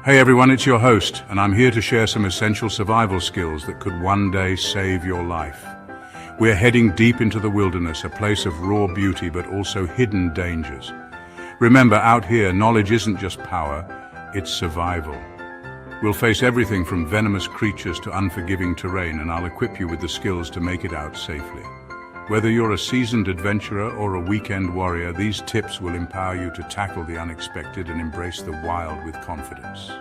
Hey everyone, it's your host, and I'm here to share some essential survival skills that could one day save your life. We're heading deep into the wilderness, a place of raw beauty but also hidden dangers. Remember, out here, knowledge isn't just power, it's survival. We'll face everything from venomous creatures to unforgiving terrain, and I'll equip you with the skills to make it out safely. Whether you're a seasoned adventurer or a weekend warrior, these tips will empower you to tackle the unexpected and embrace the wild with confidence.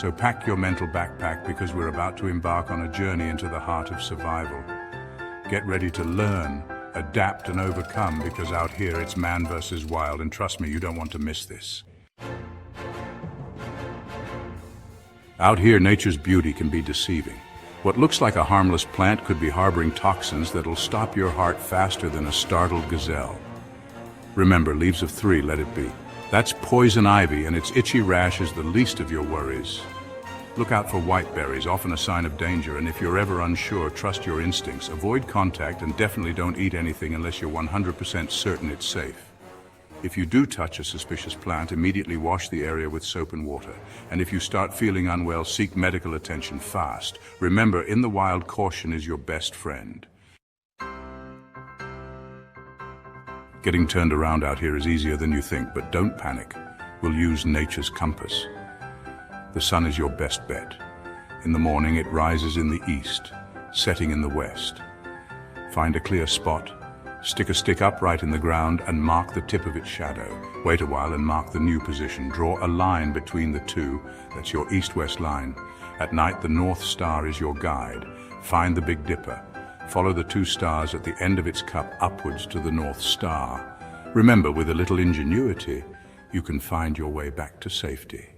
So pack your mental backpack because we're about to embark on a journey into the heart of survival. Get ready to learn, adapt and overcome, because out here it's man versus wild, and trust me, you don't want to miss this. Out here, nature's beauty can be deceiving. What looks like a harmless plant could be harboring toxins that'll stop your heart faster than a startled gazelle. Remember, leaves of 3, let it be. That's poison ivy, and its itchy rash is the least of your worries. Look out for white berries, often a sign of danger, and if you're ever unsure, trust your instincts. Avoid contact and definitely don't eat anything unless you're 100% certain it's safe. If you do touch a suspicious plant, immediately wash the area with soap and water. And if you start feeling unwell, seek medical attention fast. Remember, in the wild, caution is your best friend. Getting turned around out here is easier than you think, but don't panic. We'll use nature's compass. The sun is your best bet. In the morning, it rises in the east, setting in the west. Find a clear spot. Stick a stick upright in the ground and mark the tip of its shadow. Wait a while and mark the new position. Draw a line between the two. That's your east-west line. At night, the North Star is your guide. Find the Big Dipper. Follow the 2 stars at the end of its cup upwards to the North Star. Remember, with a little ingenuity, you can find your way back to safety.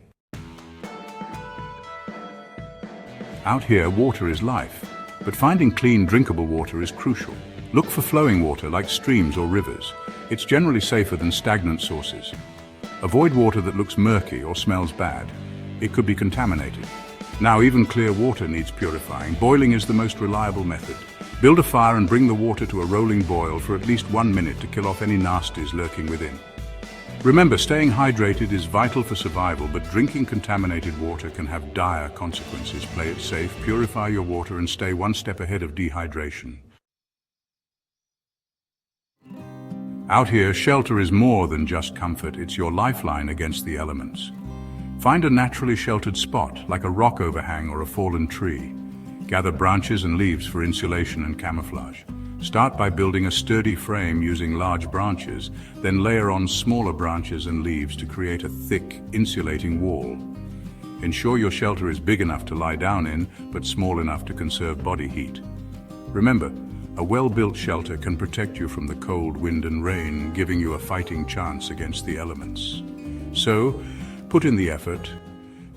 Out here, water is life, but finding clean, drinkable water is crucial. Look for flowing water like streams or rivers. It's generally safer than stagnant sources. Avoid water that looks murky or smells bad. It could be contaminated. Now, even clear water needs purifying. Boiling is the most reliable method. Build a fire and bring the water to a rolling boil for at least 1 minute to kill off any nasties lurking within. Remember, staying hydrated is vital for survival, but drinking contaminated water can have dire consequences. Play it safe, purify your water, and stay 1 step ahead of dehydration. Out here, shelter is more than just comfort. It's your lifeline against the elements. Find a naturally sheltered spot, like a rock overhang or a fallen tree. Gather branches and leaves for insulation and camouflage. Start by building a sturdy frame using large branches, then layer on smaller branches and leaves to create a thick, insulating wall. Ensure your shelter is big enough to lie down in, but small enough to conserve body heat. Remember, a well-built shelter can protect you from the cold, wind and rain, giving you a fighting chance against the elements. So, put in the effort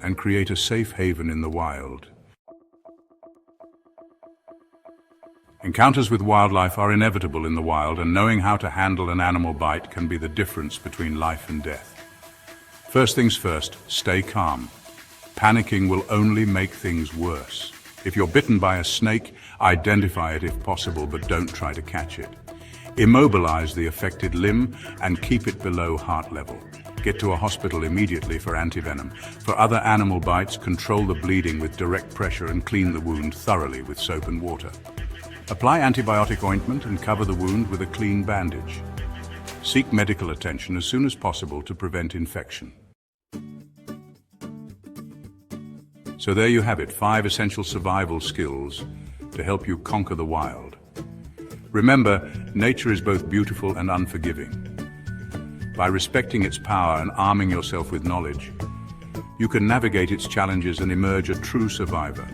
and create a safe haven in the wild. Encounters with wildlife are inevitable in the wild, and knowing how to handle an animal bite can be the difference between life and death. First things first, stay calm. Panicking will only make things worse. If you're bitten by a snake, identify it if possible, but don't try to catch it. Immobilize the affected limb and keep it below heart level. Get to a hospital immediately for antivenom. For other animal bites, control the bleeding with direct pressure and clean the wound thoroughly with soap and water. Apply antibiotic ointment and cover the wound with a clean bandage. Seek medical attention as soon as possible to prevent infection. So there you have it, 5 essential survival skills to help you conquer the wild. Remember, nature is both beautiful and unforgiving. By respecting its power and arming yourself with knowledge, you can navigate its challenges and emerge a true survivor.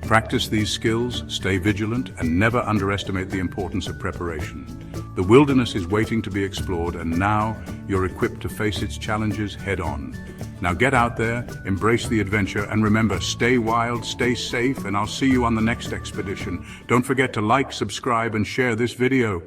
Practice these skills, stay vigilant, and never underestimate the importance of preparation. The wilderness is waiting to be explored, and now you're equipped to face its challenges head-on. Now get out there, embrace the adventure, and remember, stay wild, stay safe, and I'll see you on the next expedition. Don't forget to like, subscribe, and share this video.